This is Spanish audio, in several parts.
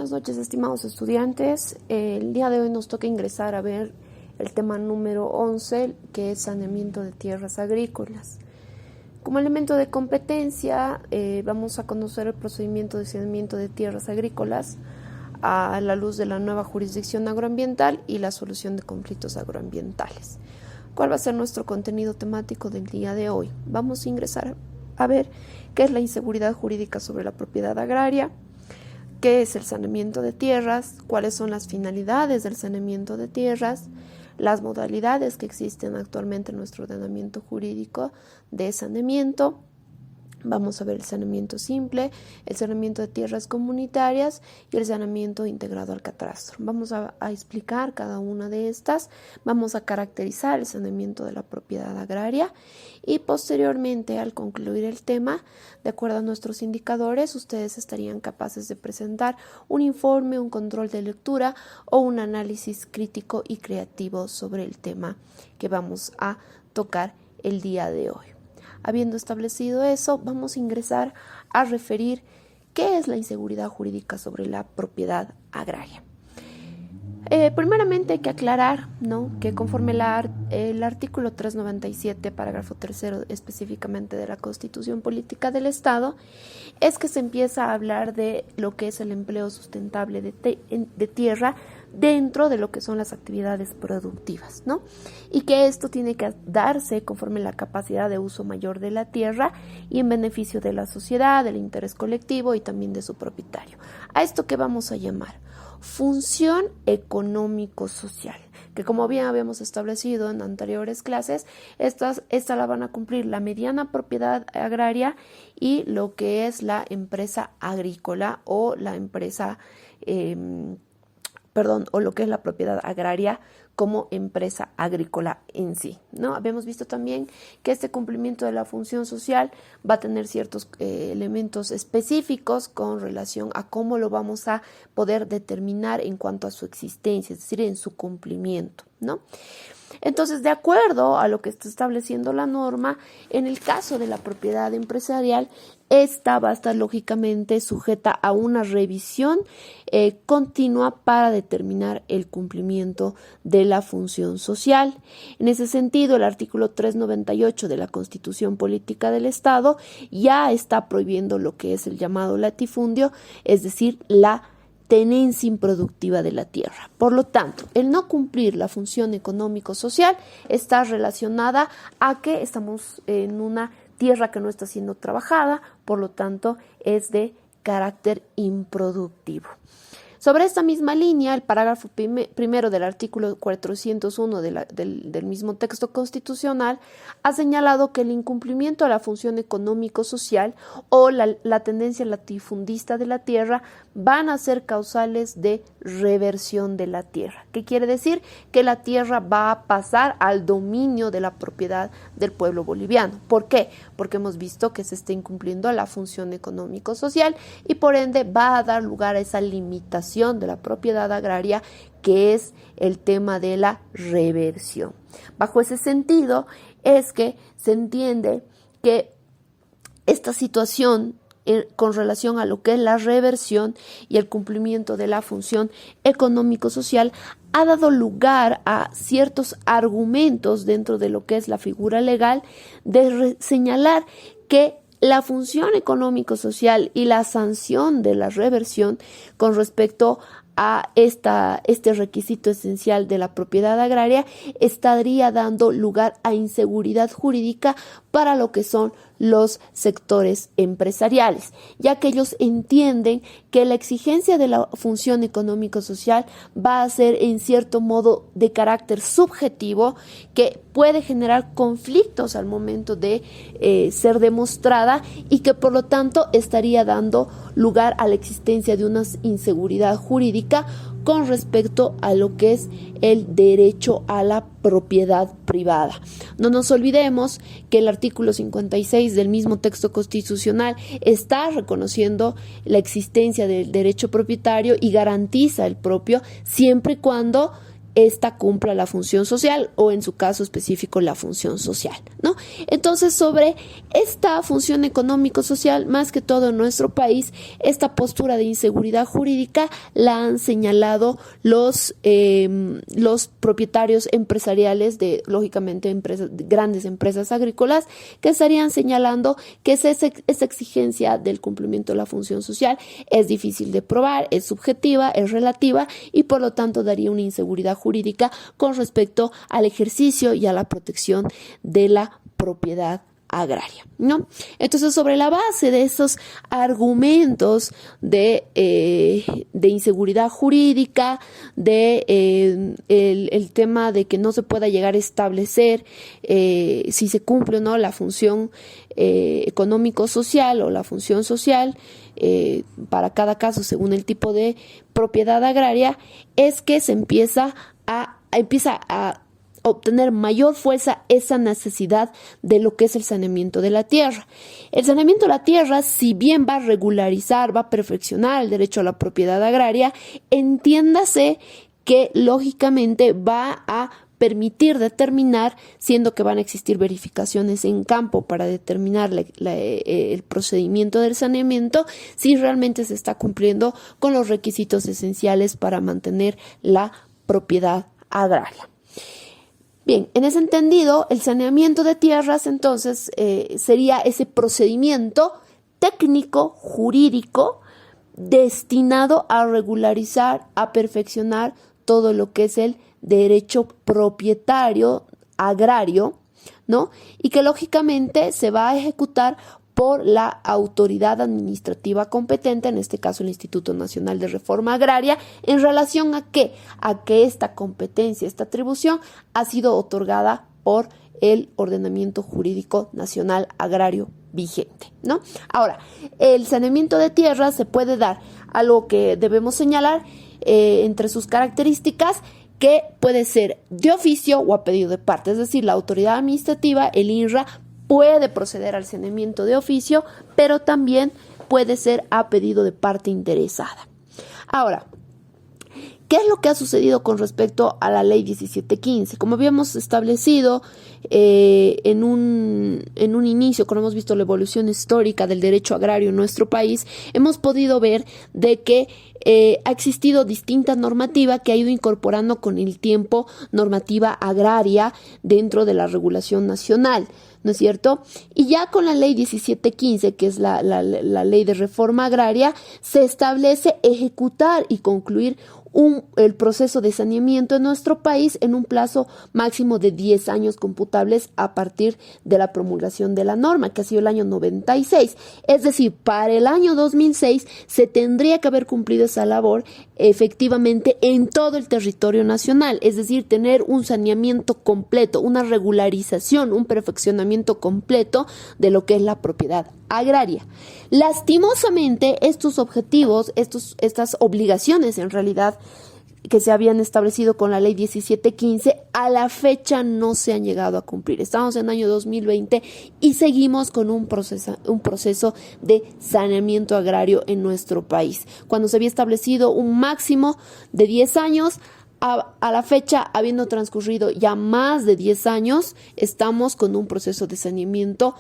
buenas noches, estimados estudiantes. El día de hoy nos toca ingresar a ver el tema número 11, que es saneamiento de tierras agrícolas. Como elemento de competencia, vamos a conocer el procedimiento de saneamiento de tierras agrícolas a la luz de la nueva jurisdicción agroambiental y la solución de conflictos agroambientales. ¿Cuál va a ser nuestro contenido temático del día de hoy? Vamos a ingresar a ver qué es la inseguridad jurídica sobre la propiedad agraria, qué es el saneamiento de tierras, cuáles son las finalidades del saneamiento de tierras, las modalidades que existen actualmente en nuestro ordenamiento jurídico de saneamiento. Vamos a ver el saneamiento simple, el saneamiento de tierras comunitarias y el saneamiento integrado al catastro. Vamos a explicar cada una de estas, vamos a caracterizar el saneamiento de la propiedad agraria y posteriormente, al concluir el tema, de acuerdo a nuestros indicadores, ustedes estarían capaces de presentar un informe, un control de lectura o un análisis crítico y creativo sobre el tema que vamos a tocar el día de hoy. Habiendo establecido eso, vamos a ingresar a referir qué es la inseguridad jurídica sobre la propiedad agraria. Primeramente hay que aclarar, que conforme el artículo 397, parágrafo 3 específicamente de la Constitución Política del Estado, es que se empieza a hablar de lo que es el empleo sustentable de tierra dentro de lo que son las actividades productivas, y que esto tiene que darse conforme la capacidad de uso mayor de la tierra y en beneficio de la sociedad, del interés colectivo y también de su propietario. A esto que vamos a llamar función económico-social, que como bien habíamos establecido en anteriores clases, esta la van a cumplir la mediana propiedad agraria y lo que es la empresa agrícola o la empresa o lo que es la propiedad agraria como empresa agrícola en sí, Habíamos visto también que este cumplimiento de la función social va a tener ciertos elementos específicos con relación a cómo lo vamos a poder determinar en cuanto a su existencia, es decir, en su cumplimiento, Entonces, de acuerdo a lo que está estableciendo la norma, en el caso de la propiedad empresarial, esta va a estar lógicamente sujeta a una revisión continua para determinar el cumplimiento de la función social. En ese sentido, el artículo 398 de la Constitución Política del Estado ya está prohibiendo lo que es el llamado latifundio, es decir, la tenencia improductiva de la tierra. Por lo tanto, el no cumplir la función económico-social está relacionada a que estamos en una tierra que no está siendo trabajada, por lo tanto, es de carácter improductivo. Sobre esta misma línea, el parágrafo primero del artículo 401 del mismo texto constitucional ha señalado que el incumplimiento a la función económico-social o la tendencia latifundista de la tierra van a ser causales de reversión de la tierra. ¿Qué quiere decir? Que la tierra va a pasar al dominio de la propiedad del pueblo boliviano. ¿Por qué? Porque hemos visto que se está incumpliendo la función económico-social y por ende va a dar lugar a esa limitación de la propiedad agraria, que es el tema de la reversión. Bajo ese sentido es que se entiende que esta situación con relación a lo que es la reversión y el cumplimiento de la función económico-social ha dado lugar a ciertos argumentos dentro de lo que es la figura legal de señalar que la función económico-social y la sanción de la reversión con respecto a este requisito esencial de la propiedad agraria estaría dando lugar a inseguridad jurídica para lo que son los sectores empresariales, ya que ellos entienden que la exigencia de la función económico-social va a ser en cierto modo de carácter subjetivo, que puede generar conflictos al momento de ser demostrada y que por lo tanto estaría dando lugar a la existencia de una inseguridad jurídica con respecto a lo que es el derecho a la propiedad privada. No nos olvidemos que el artículo 56 del mismo texto constitucional está reconociendo la existencia del derecho propietario y garantiza el propio siempre y cuando ésta cumpla la función social o en su caso específico la función social, ¿no? Entonces, sobre esta función económico-social, más que todo en nuestro país, esta postura de inseguridad jurídica la han señalado los propietarios empresariales de, lógicamente, grandes empresas agrícolas, que estarían señalando que esa exigencia del cumplimiento de la función social es difícil de probar, es subjetiva, es relativa y por lo tanto daría una inseguridad jurídica con respecto al ejercicio y a la protección de la propiedad agraria, ¿no? Entonces, sobre la base de esos argumentos de inseguridad jurídica, el tema de que no se pueda llegar a establecer si se cumple o no la función económico-social o la función social para cada caso según el tipo de propiedad agraria, es que se empieza a obtener mayor fuerza esa necesidad de lo que es el saneamiento de la tierra. El saneamiento de la tierra, si bien va a regularizar, va a perfeccionar el derecho a la propiedad agraria, entiéndase que lógicamente va a permitir determinar, siendo que van a existir verificaciones en campo para determinar el procedimiento del saneamiento, si realmente se está cumpliendo con los requisitos esenciales para mantener la propiedad agraria. Bien, en ese entendido, el saneamiento de tierras entonces sería ese procedimiento técnico, jurídico, destinado a regularizar, a perfeccionar todo lo que es el derecho propietario agrario, ¿no? Y que lógicamente se va a ejecutar por la autoridad administrativa competente, en este caso el Instituto Nacional de Reforma Agraria, en relación a qué, a que esta competencia, esta atribución ha sido otorgada por el ordenamiento jurídico nacional agrario vigente, ¿no? Ahora, el saneamiento de tierras se puede dar, algo que debemos señalar entre sus características, que puede ser de oficio o a pedido de parte, es decir, la autoridad administrativa, el INRA, puede proceder al saneamiento de oficio, pero también puede ser a pedido de parte interesada. Ahora, ¿qué es lo que ha sucedido con respecto a la ley 1715? Como habíamos establecido en un inicio, cuando hemos visto la evolución histórica del derecho agrario en nuestro país, hemos podido ver de que ha existido distinta normativa que ha ido incorporando con el tiempo normativa agraria dentro de la regulación nacional, ¿no es cierto? Y ya con la ley 1715, que es la ley de reforma agraria, se establece ejecutar y concluir el proceso de saneamiento en nuestro país en un plazo máximo de 10 años computables a partir de la promulgación de la norma, que ha sido el año 96. Es decir, para el año 2006 se tendría que haber cumplido esa labor efectivamente en todo el territorio nacional, es decir, tener un saneamiento completo, una regularización, un perfeccionamiento completo de lo que es la propiedad agraria. Lastimosamente, estos objetivos, estas obligaciones en realidad que se habían establecido con la ley 1715, a la fecha no se han llegado a cumplir. Estamos en el año 2020 y seguimos con un proceso de saneamiento agrario en nuestro país. Cuando se había establecido un máximo de 10 años, a la fecha, habiendo transcurrido ya más de 10 años, estamos con un proceso de saneamiento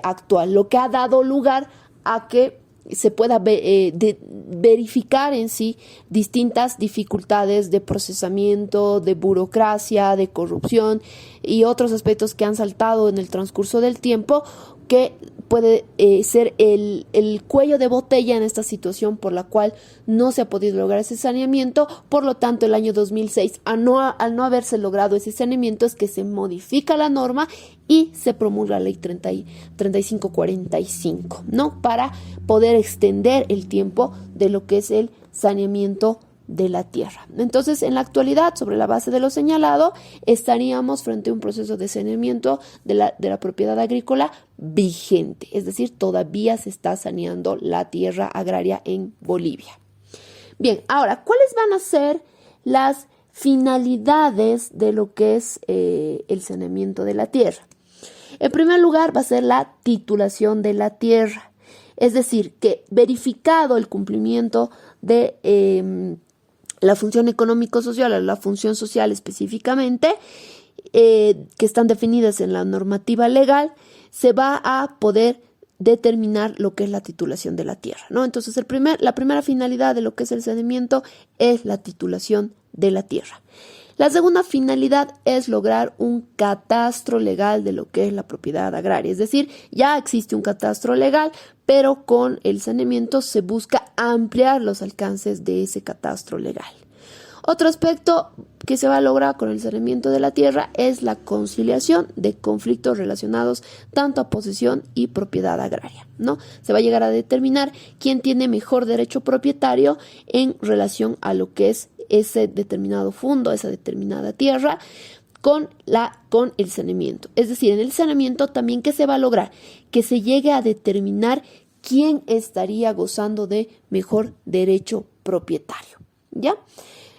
actual, lo que ha dado lugar a que se pueda verificar en sí distintas dificultades de procesamiento, de burocracia, de corrupción y otros aspectos que han saltado en el transcurso del tiempo, que puede ser el cuello de botella en esta situación por la cual no se ha podido lograr ese saneamiento. Por lo tanto, el año 2006, al no haberse logrado ese saneamiento, es que se modifica la norma y se promulga la ley 3545, ¿no? Para poder extender el tiempo de lo que es el saneamiento de la tierra. Entonces, en la actualidad, sobre la base de lo señalado, estaríamos frente a un proceso de saneamiento de la propiedad agrícola vigente, es decir, todavía se está saneando la tierra agraria en Bolivia. Bien, ahora, ¿cuáles van a ser las finalidades de lo que es el saneamiento de la tierra? En primer lugar, va a ser la titulación de la tierra, es decir, que verificado el cumplimiento de la función económico-social o la función social específicamente, que están definidas en la normativa legal, se va a poder determinar lo que es la titulación de la tierra, ¿no? Entonces, la primera finalidad de lo que es el saneamiento es la titulación de la tierra. La segunda finalidad es lograr un catastro legal de lo que es la propiedad agraria, es decir, ya existe un catastro legal, pero con el saneamiento se busca ampliar los alcances de ese catastro legal. Otro aspecto que se va a lograr con el saneamiento de la tierra es la conciliación de conflictos relacionados tanto a posesión y propiedad agraria, ¿no? Se va a llegar a determinar quién tiene mejor derecho propietario en relación a lo que es ese determinado fundo, esa determinada tierra, con el saneamiento. Es decir, en el saneamiento también, ¿qué se va a lograr? Que se llegue a determinar quién estaría gozando de mejor derecho propietario, ¿ya?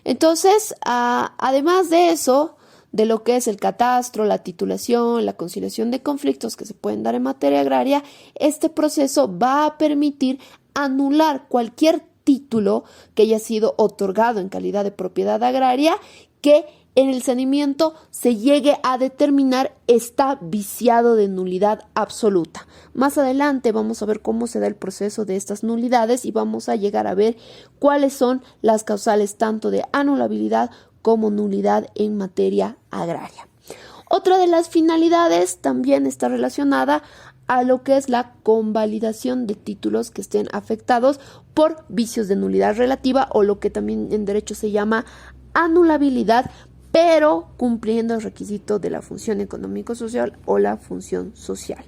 Entonces, además de eso, de lo que es el catastro, la titulación, la conciliación de conflictos que se pueden dar en materia agraria, este proceso va a permitir anular cualquier título que haya sido otorgado en calidad de propiedad agraria que en el saneamiento se llegue a determinar está viciado de nulidad absoluta. Más adelante vamos a ver cómo se da el proceso de estas nulidades y vamos a llegar a ver cuáles son las causales tanto de anulabilidad como nulidad en materia agraria. Otra de las finalidades también está relacionada a lo que es la convalidación de títulos que estén afectados por vicios de nulidad relativa o lo que también en derecho se llama anulabilidad, pero cumpliendo el requisito de la función económico-social o la función social.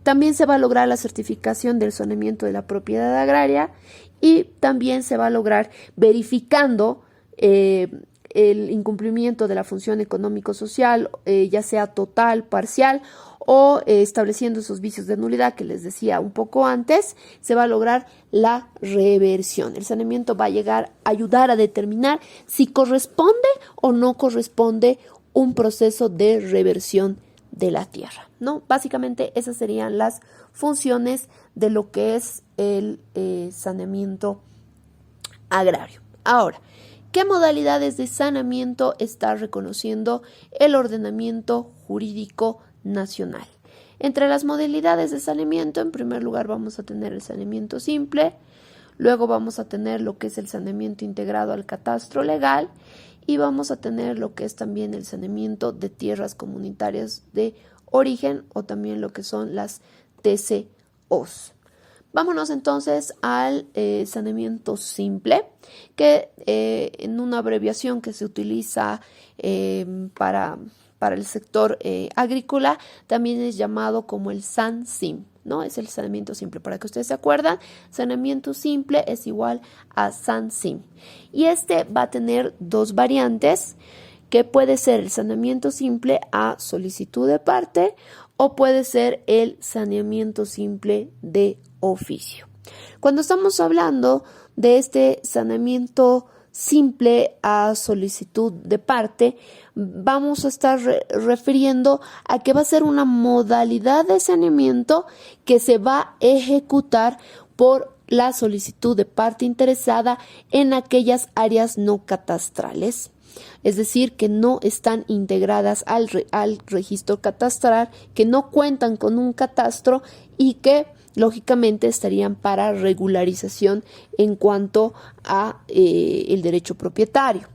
También se va a lograr la certificación del saneamiento de la propiedad agraria y también se va a lograr verificando el incumplimiento de la función económico-social, ya sea total, parcial o estableciendo esos vicios de nulidad que les decía un poco antes, se va a lograr la reversión. El saneamiento va a ayudar a determinar si corresponde o no corresponde un proceso de reversión de la tierra, ¿no? Básicamente esas serían las funciones de lo que es el saneamiento agrario. Ahora, ¿qué modalidades de saneamiento está reconociendo el ordenamiento jurídico nacional? Entre las modalidades de saneamiento, en primer lugar vamos a tener el saneamiento simple, luego vamos a tener lo que es el saneamiento integrado al catastro legal y vamos a tener lo que es también el saneamiento de tierras comunitarias de origen o también lo que son las TCOs. Vámonos entonces al saneamiento simple, que en una abreviación que se utiliza para el sector agrícola, también es llamado como el SANSIM, ¿no? Es el saneamiento simple. Para que ustedes se acuerdan, saneamiento simple es igual a SANSIM. Y este va a tener dos variantes, que puede ser el saneamiento simple a solicitud de parte o puede ser el saneamiento simple de oficio. Cuando estamos hablando de este saneamiento simple a solicitud de parte, vamos a estar refiriendo a que va a ser una modalidad de saneamiento que se va a ejecutar por la solicitud de parte interesada en aquellas áreas no catastrales, es decir, que no están integradas al registro catastral, que no cuentan con un catastro y que lógicamente estarían para regularización en cuanto a el derecho propietario.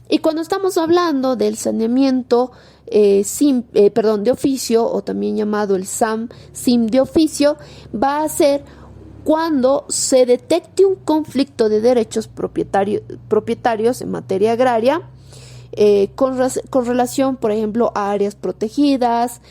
Y cuando estamos hablando del saneamiento de oficio, o también llamado el SAM-SIM de oficio, va a ser cuando se detecte un conflicto de derechos propietarios en materia agraria, con relación, por ejemplo, a áreas protegidas,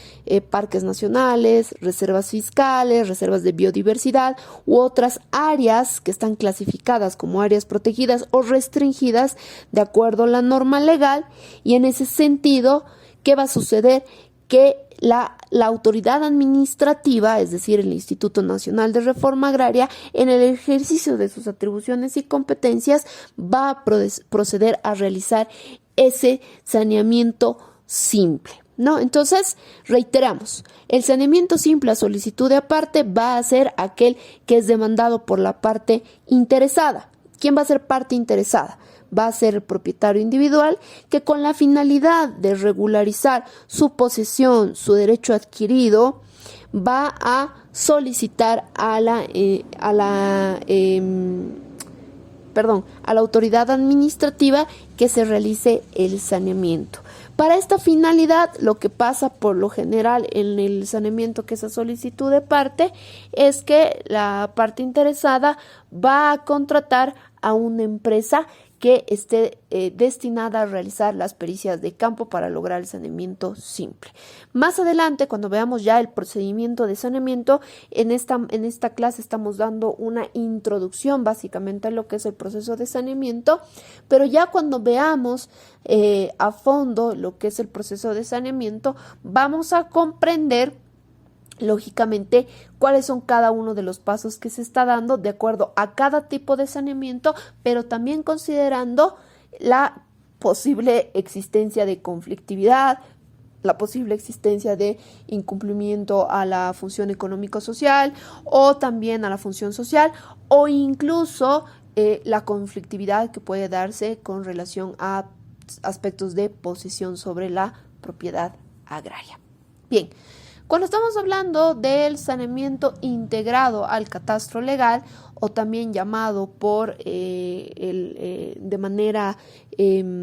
parques nacionales, reservas fiscales, reservas de biodiversidad u otras áreas que están clasificadas como áreas protegidas o restringidas de acuerdo a la norma legal. Y en ese sentido, ¿qué va a suceder? Que la autoridad administrativa, es decir, el Instituto Nacional de Reforma Agraria, en el ejercicio de sus atribuciones y competencias, va a proceder a realizar ese saneamiento simple, ¿no? Entonces, reiteramos, el saneamiento simple a solicitud de parte va a ser aquel que es demandado por la parte interesada. ¿Quién va a ser parte interesada? Va a ser el propietario individual que con la finalidad de regularizar su posesión, su derecho adquirido, va a solicitar a la autoridad administrativa que se realice el saneamiento. Para esta finalidad, lo que pasa por lo general en el saneamiento, que es a solicitud de parte, es que la parte interesada va a contratar a una empresa que esté destinada a realizar las pericias de campo para lograr el saneamiento simple. Más adelante, cuando veamos ya el procedimiento de saneamiento, en esta clase estamos dando una introducción básicamente a lo que es el proceso de saneamiento, pero ya cuando veamos a fondo lo que es el proceso de saneamiento, vamos a comprender lógicamente cuáles son cada uno de los pasos que se está dando de acuerdo a cada tipo de saneamiento, pero también considerando la posible existencia de conflictividad, la posible existencia de incumplimiento a la función económico-social o también a la función social, o incluso la conflictividad que puede darse con relación a aspectos de posesión sobre la propiedad agraria. Bien. Cuando estamos hablando del saneamiento integrado al catastro legal, o también llamado de manera